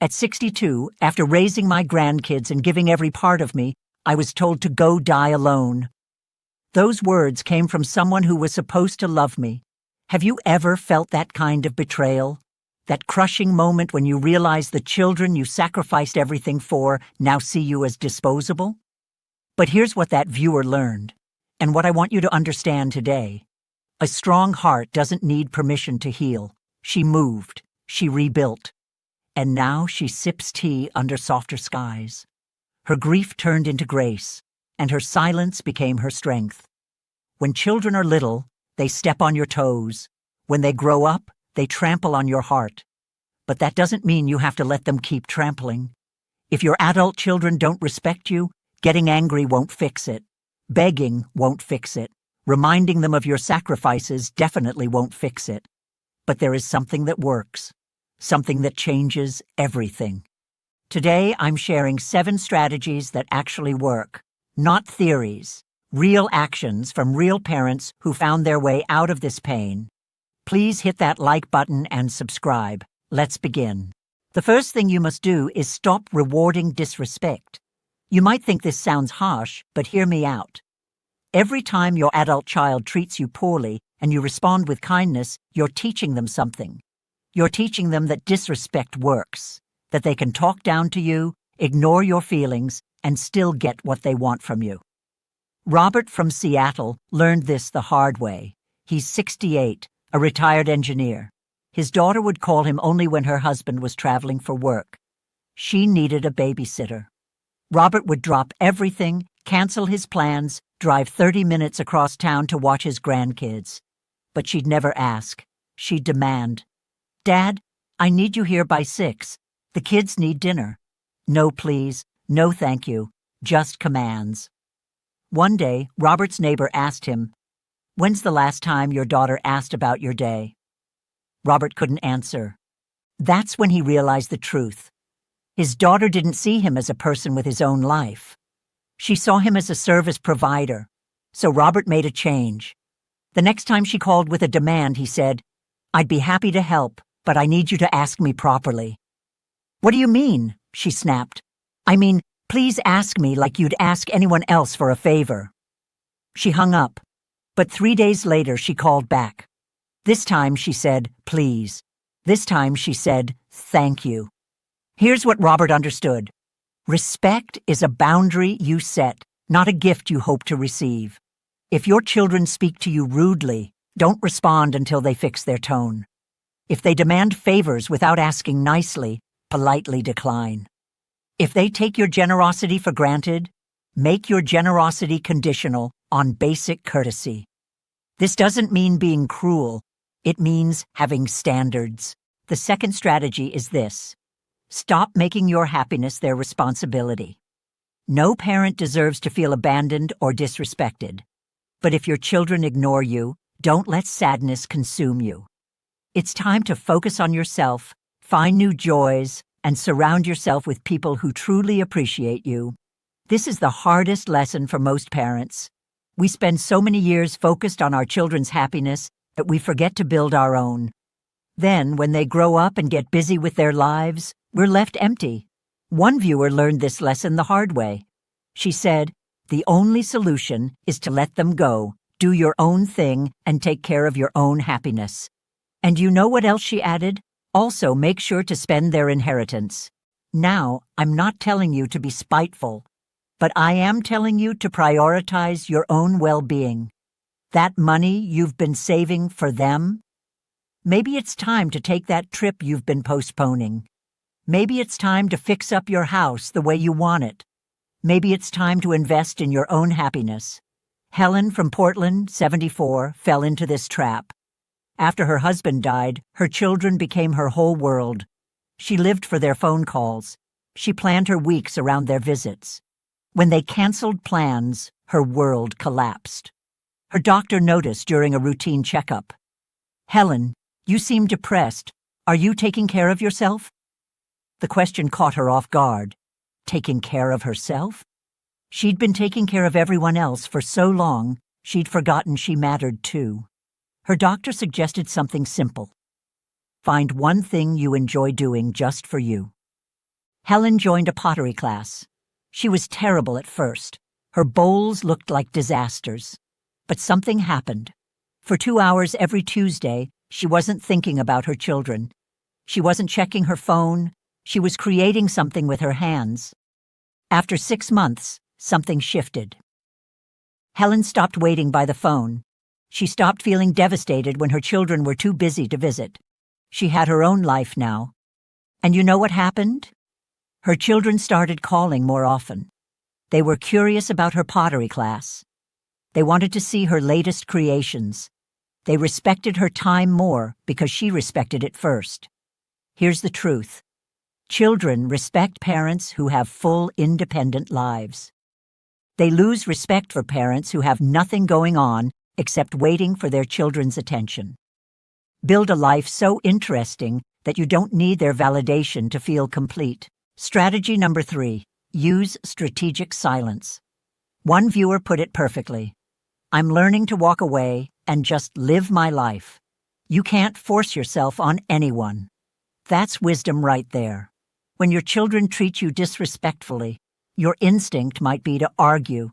At 62, after raising my grandkids and giving every part of me, I was told to go die alone. Those words came from someone who was supposed to love me. Have you ever felt that kind of betrayal? That crushing moment when you realize the children you sacrificed everything for now see you as disposable? But here's what that viewer learned, and what I want you to understand today. A strong heart doesn't need permission to heal. She moved. She rebuilt. And now she sips tea under softer skies. Her grief turned into grace, and her silence became her strength. When children are little, they step on your toes. When they grow up, they trample on your heart. But that doesn't mean you have to let them keep trampling. If your adult children don't respect you, getting angry won't fix it. Begging won't fix it. Reminding them of your sacrifices definitely won't fix it. But there is something that works. Something that changes everything. Today, I'm sharing 7 strategies that actually work. Not theories. Real actions from real parents who found their way out of this pain. Please hit that like button and subscribe. Let's begin. The first thing you must do is stop rewarding disrespect. You might think this sounds harsh, but hear me out. Every time your adult child treats you poorly and you respond with kindness, you're teaching them something. You're teaching them that disrespect works, that they can talk down to you, ignore your feelings, and still get what they want from you. Robert from Seattle learned this the hard way. He's 68, a retired engineer. His daughter would call him only when her husband was traveling for work. She needed a babysitter. Robert would drop everything, cancel his plans, drive 30 minutes across town to watch his grandkids. But she'd never ask. She'd demand, "Dad, I need you here by 6. The kids need dinner." No please, no thank you, just commands. One day, Robert's neighbor asked him, "When's the last time your daughter asked about your day?" Robert couldn't answer. That's when he realized the truth. His daughter didn't see him as a person with his own life. She saw him as a service provider. So Robert made a change. The next time she called with a demand, he said, "I'd be happy to help, but I need you to ask me properly." "What do you mean?" she snapped. "I mean, please ask me like you'd ask anyone else for a favor." She hung up, but 3 days later she called back. This time she said, "Please." This time she said, "Thank you." Here's what Robert understood. Respect is a boundary you set, not a gift you hope to receive. If your children speak to you rudely, don't respond until they fix their tone. If they demand favors without asking nicely, politely decline. If they take your generosity for granted, make your generosity conditional on basic courtesy. This doesn't mean being cruel. It means having standards. The second strategy is this. Stop making your happiness their responsibility. No parent deserves to feel abandoned or disrespected. But if your children ignore you, don't let sadness consume you. It's time to focus on yourself, find new joys, and surround yourself with people who truly appreciate you. This is the hardest lesson for most parents. We spend so many years focused on our children's happiness that we forget to build our own. Then, when they grow up and get busy with their lives, we're left empty. One viewer learned this lesson the hard way. She said, "The only solution is to let them go, do your own thing, and take care of your own happiness." And you know what else she added? Also, make sure to spend their inheritance. Now, I'm not telling you to be spiteful, but I am telling you to prioritize your own well-being. That money you've been saving for them? Maybe it's time to take that trip you've been postponing. Maybe it's time to fix up your house the way you want it. Maybe it's time to invest in your own happiness. Helen from Portland, 74, fell into this trap. After her husband died, her children became her whole world. She lived for their phone calls. She planned her weeks around their visits. When they canceled plans, her world collapsed. Her doctor noticed during a routine checkup. "Helen, you seem depressed. Are you taking care of yourself?" The question caught her off guard. Taking care of herself? She'd been taking care of everyone else for so long, she'd forgotten she mattered too. Her doctor suggested something simple. Find one thing you enjoy doing just for you. Helen joined a pottery class. She was terrible at first. Her bowls looked like disasters. But something happened. For 2 hours every Tuesday, she wasn't thinking about her children. She wasn't checking her phone. She was creating something with her hands. After 6 months, something shifted. Helen stopped waiting by the phone. She stopped feeling devastated when her children were too busy to visit. She had her own life now. And you know what happened? Her children started calling more often. They were curious about her pottery class. They wanted to see her latest creations. They respected her time more because she respected it first. Here's the truth. Children respect parents who have full, independent lives. They lose respect for parents who have nothing going on except waiting for their children's attention. Build a life so interesting that you don't need their validation to feel complete. Strategy number 3. Use strategic silence. One viewer put it perfectly. I'm learning to walk away and just live my life. You can't force yourself on anyone. That's wisdom right there. When your children treat you disrespectfully, your instinct might be to argue,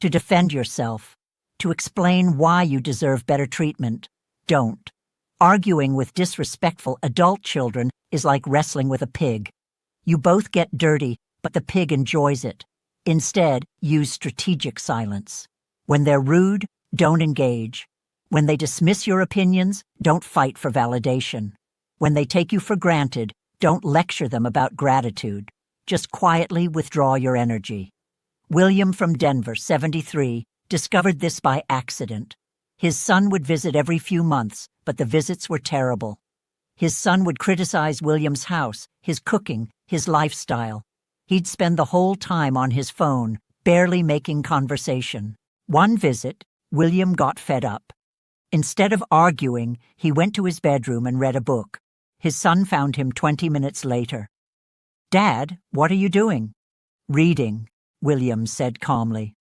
to defend yourself, to explain why you deserve better treatment. Don't. Arguing with disrespectful adult children is like wrestling with a pig. You both get dirty, but the pig enjoys it. Instead, use strategic silence. When they're rude, don't engage. When they dismiss your opinions, don't fight for validation. When they take you for granted, don't lecture them about gratitude. Just quietly withdraw your energy. William from Denver, 73, discovered this by accident. His son would visit every few months, but the visits were terrible. His son would criticize William's house, his cooking, his lifestyle. He'd spend the whole time on his phone, barely making conversation. One visit, William got fed up. Instead of arguing, he went to his bedroom and read a book. His son found him 20 minutes later. "Dad, what are you doing?" "Reading," William said calmly.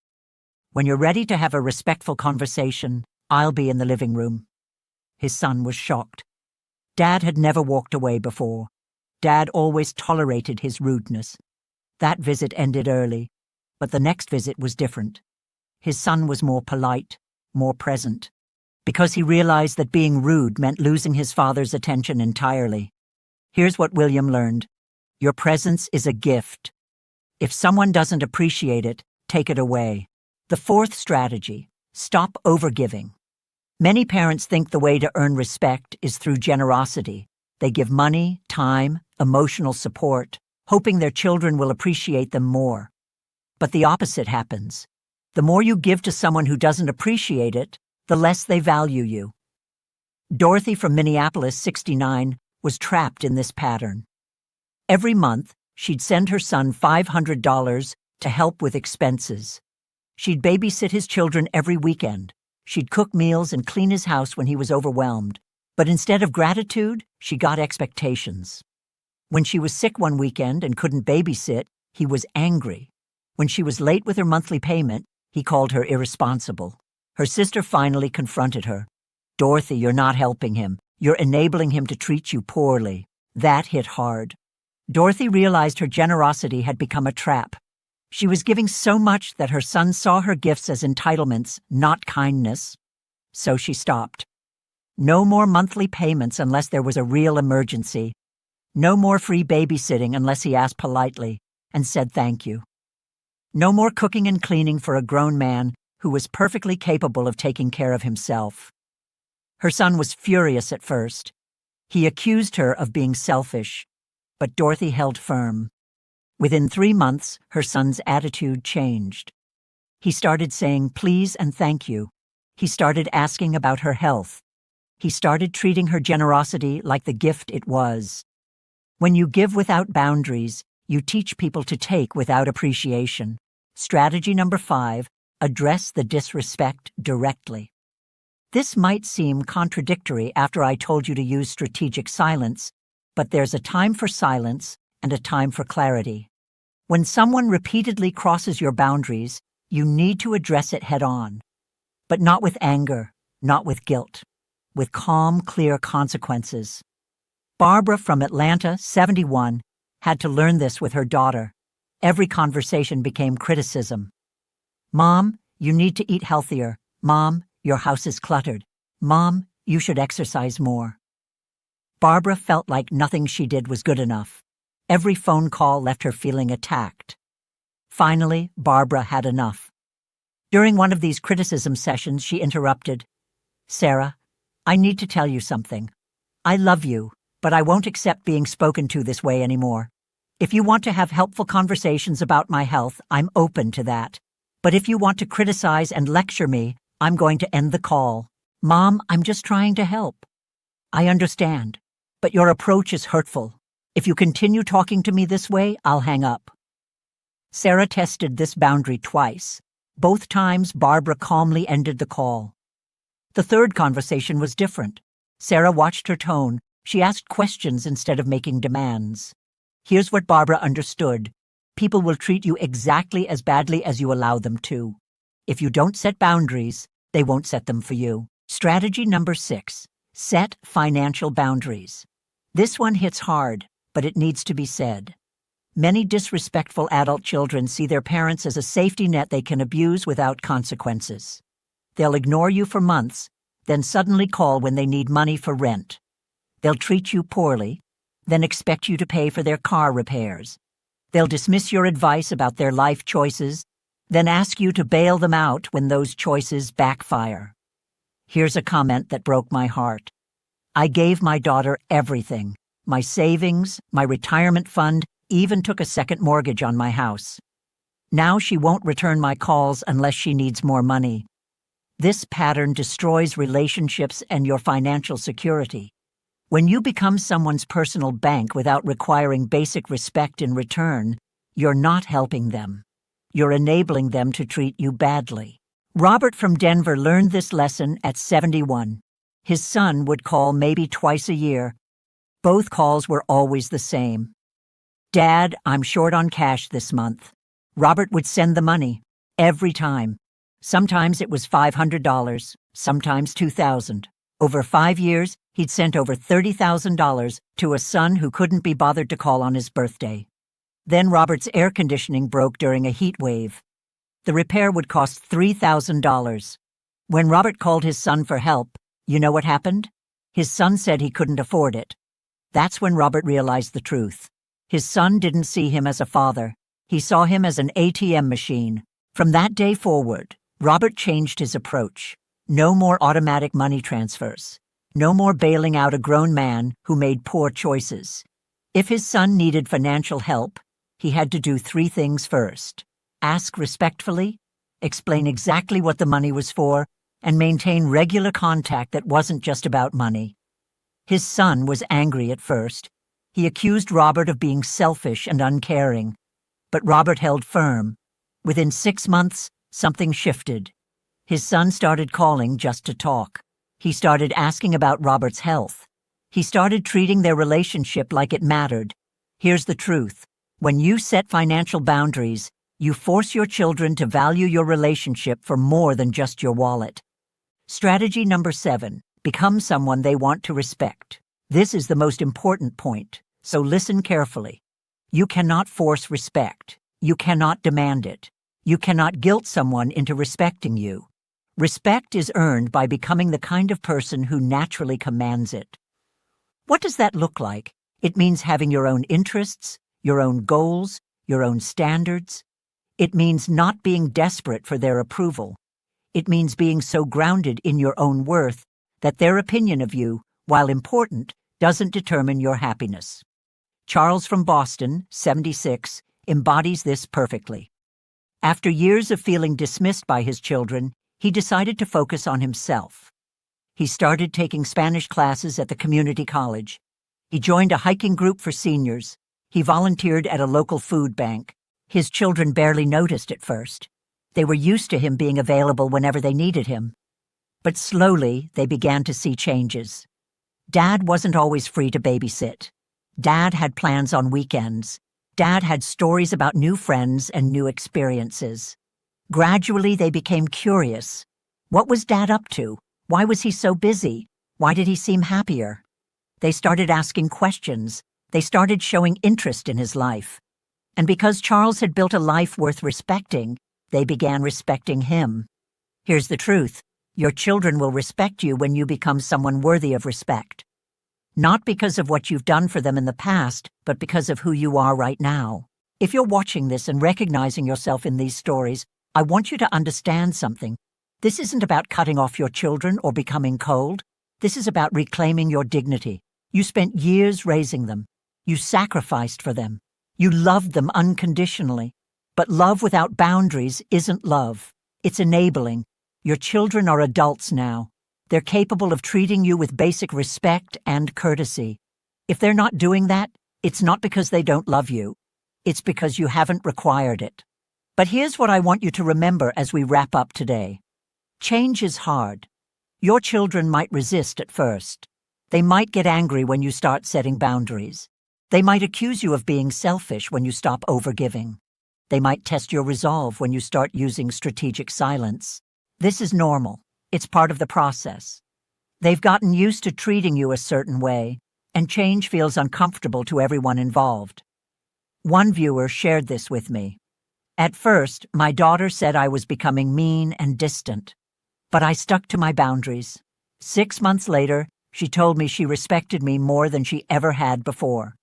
"When you're ready to have a respectful conversation, I'll be in the living room." His son was shocked. Dad had never walked away before. Dad always tolerated his rudeness. That visit ended early, but the next visit was different. His son was more polite, more present, because he realized that being rude meant losing his father's attention entirely. Here's what William learned. Your presence is a gift. If someone doesn't appreciate it, take it away. The 4th strategy, stop overgiving. Many parents think the way to earn respect is through generosity. They give money, time, emotional support, hoping their children will appreciate them more. But the opposite happens. The more you give to someone who doesn't appreciate it, the less they value you. Dorothy from Minneapolis, 69, was trapped in this pattern. Every month, she'd send her son $500 to help with expenses. She'd babysit his children every weekend. She'd cook meals and clean his house when he was overwhelmed. But instead of gratitude, she got expectations. When she was sick one weekend and couldn't babysit, he was angry. When she was late with her monthly payment, he called her irresponsible. Her sister finally confronted her. "Dorothy, you're not helping him. You're enabling him to treat you poorly." That hit hard. Dorothy realized her generosity had become a trap. She was giving so much that her son saw her gifts as entitlements, not kindness. So she stopped. No more monthly payments unless there was a real emergency. No more free babysitting unless he asked politely and said thank you. No more cooking and cleaning for a grown man who was perfectly capable of taking care of himself. Her son was furious at first. He accused her of being selfish, but Dorothy held firm. Within 3 months, her son's attitude changed. He started saying please and thank you. He started asking about her health. He started treating her generosity like the gift it was. When you give without boundaries, you teach people to take without appreciation. Strategy number 5, address the disrespect directly. This might seem contradictory after I told you to use strategic silence, but there's a time for silence and a time for clarity. When someone repeatedly crosses your boundaries, you need to address it head-on. But not with anger, not with guilt. With calm, clear consequences. Barbara from Atlanta, 71, had to learn this with her daughter. Every conversation became criticism. Mom, you need to eat healthier. Mom, your house is cluttered. Mom, you should exercise more. Barbara felt like nothing she did was good enough. Every phone call left her feeling attacked. Finally, Barbara had enough. During one of these criticism sessions, she interrupted. Sarah, I need to tell you something. I love you, but I won't accept being spoken to this way anymore. If you want to have helpful conversations about my health, I'm open to that. But if you want to criticize and lecture me, I'm going to end the call. Mom, I'm just trying to help. I understand, but your approach is hurtful. If you continue talking to me this way, I'll hang up. Sarah tested this boundary twice. Both times, Barbara calmly ended the call. The third conversation was different. Sarah watched her tone. She asked questions instead of making demands. Here's what Barbara understood. People will treat you exactly as badly as you allow them to. If you don't set boundaries, they won't set them for you. Strategy number 6. Set financial boundaries. This one hits hard, but it needs to be said. Many disrespectful adult children see their parents as a safety net they can abuse without consequences. They'll ignore you for months, then suddenly call when they need money for rent. They'll treat you poorly, then expect you to pay for their car repairs. They'll dismiss your advice about their life choices, then ask you to bail them out when those choices backfire. Here's a comment that broke my heart. I gave my daughter everything. My savings, my retirement fund, even took a second mortgage on my house. Now she won't return my calls unless she needs more money. This pattern destroys relationships and your financial security. When you become someone's personal bank without requiring basic respect in return, you're not helping them. You're enabling them to treat you badly. Robert from Denver learned this lesson at 71. His son would call maybe twice a year. Both calls were always the same. Dad, I'm short on cash this month. Robert would send the money, every time. Sometimes it was $500, sometimes $2,000. Over 5 years, he'd sent over $30,000 to a son who couldn't be bothered to call on his birthday. Then Robert's air conditioning broke during a heat wave. The repair would cost $3,000. When Robert called his son for help, you know what happened? His son said he couldn't afford it. That's when Robert realized the truth. His son didn't see him as a father. He saw him as an ATM machine. From that day forward, Robert changed his approach. No more automatic money transfers. No more bailing out a grown man who made poor choices. If his son needed financial help, he had to do 3 things first. Ask respectfully, explain exactly what the money was for, and maintain regular contact that wasn't just about money. His son was angry at first. He accused Robert of being selfish and uncaring. But Robert held firm. Within 6 months, something shifted. His son started calling just to talk. He started asking about Robert's health. He started treating their relationship like it mattered. Here's the truth. When you set financial boundaries, you force your children to value your relationship for more than just your wallet. Strategy number 7. Become someone they want to respect. This is the most important point, so listen carefully. You cannot force respect. You cannot demand it. You cannot guilt someone into respecting you. Respect is earned by becoming the kind of person who naturally commands it. What does that look like? It means having your own interests, your own goals, your own standards. It means not being desperate for their approval. It means being so grounded in your own worth that their opinion of you, while important, doesn't determine your happiness. Charles from Boston, 76, embodies this perfectly. After years of feeling dismissed by his children, he decided to focus on himself. He started taking Spanish classes at the community college. He joined a hiking group for seniors. He volunteered at a local food bank. His children barely noticed at first. They were used to him being available whenever they needed him. But slowly, they began to see changes. Dad wasn't always free to babysit. Dad had plans on weekends. Dad had stories about new friends and new experiences. Gradually, they became curious. What was Dad up to? Why was he so busy? Why did he seem happier? They started asking questions. They started showing interest in his life. And because Charles had built a life worth respecting, they began respecting him. Here's the truth. Your children will respect you when you become someone worthy of respect. Not because of what you've done for them in the past, but because of who you are right now. If you're watching this and recognizing yourself in these stories, I want you to understand something. This isn't about cutting off your children or becoming cold. This is about reclaiming your dignity. You spent years raising them. You sacrificed for them. You loved them unconditionally. But love without boundaries isn't love. It's enabling. Your children are adults now. They're capable of treating you with basic respect and courtesy. If they're not doing that, it's not because they don't love you. It's because you haven't required it. But here's what I want you to remember as we wrap up today. Change is hard. Your children might resist at first. They might get angry when you start setting boundaries. They might accuse you of being selfish when you stop overgiving. They might test your resolve when you start using strategic silence. This is normal. It's part of the process. They've gotten used to treating you a certain way, and change feels uncomfortable to everyone involved. One viewer shared this with me. At first, my daughter said I was becoming mean and distant, but I stuck to my boundaries. 6 months later, she told me she respected me more than she ever had before.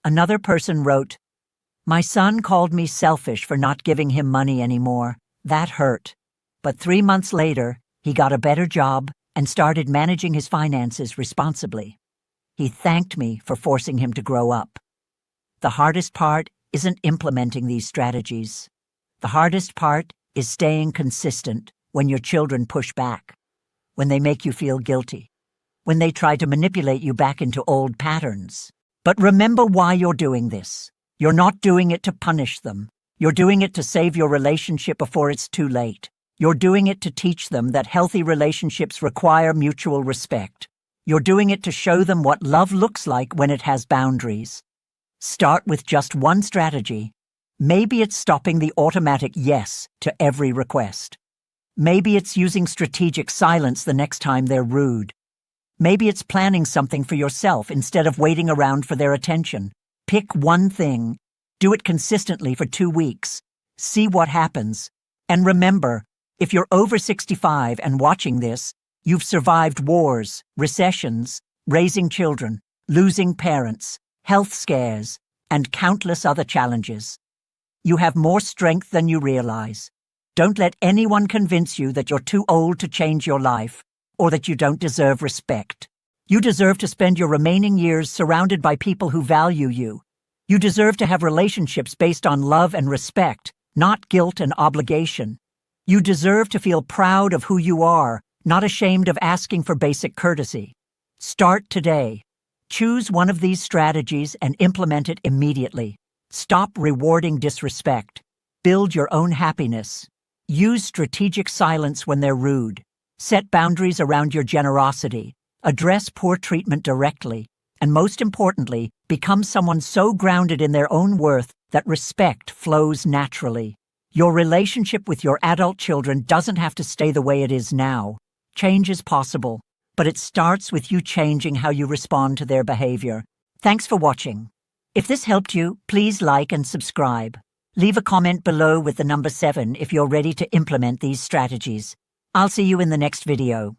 Another person wrote, "My son called me selfish for not giving him money anymore. That hurt. But 3 months later, he got a better job and started managing his finances responsibly. He thanked me for forcing him to grow up." The hardest part isn't implementing these strategies. The hardest part is staying consistent when your children push back, when they make you feel guilty, when they try to manipulate you back into old patterns. But remember why you're doing this. You're not doing it to punish them. You're doing it to save your relationship before it's too late. You're doing it to teach them that healthy relationships require mutual respect. You're doing it to show them what love looks like when it has boundaries. Start with just one strategy. Maybe it's stopping the automatic yes to every request. Maybe it's using strategic silence the next time they're rude. Maybe it's planning something for yourself instead of waiting around for their attention. Pick one thing. Do it consistently for 2 weeks. See what happens. And remember, if you're over 65 and watching this, you've survived wars, recessions, raising children, losing parents, health scares, and countless other challenges. You have more strength than you realize. Don't let anyone convince you that you're too old to change your life or that you don't deserve respect. You deserve to spend your remaining years surrounded by people who value you. You deserve to have relationships based on love and respect, not guilt and obligation. You deserve to feel proud of who you are, not ashamed of asking for basic courtesy. Start today. Choose one of these strategies and implement it immediately. Stop rewarding disrespect. Build your own happiness. Use strategic silence when they're rude. Set boundaries around your generosity. Address poor treatment directly. And most importantly, become someone so grounded in their own worth that respect flows naturally. Your relationship with your adult children doesn't have to stay the way it is now. Change is possible, but it starts with you changing how you respond to their behavior. Thanks for watching. If this helped you, please like and subscribe. Leave a comment below with the number 7 if you're ready to implement these strategies. I'll see you in the next video.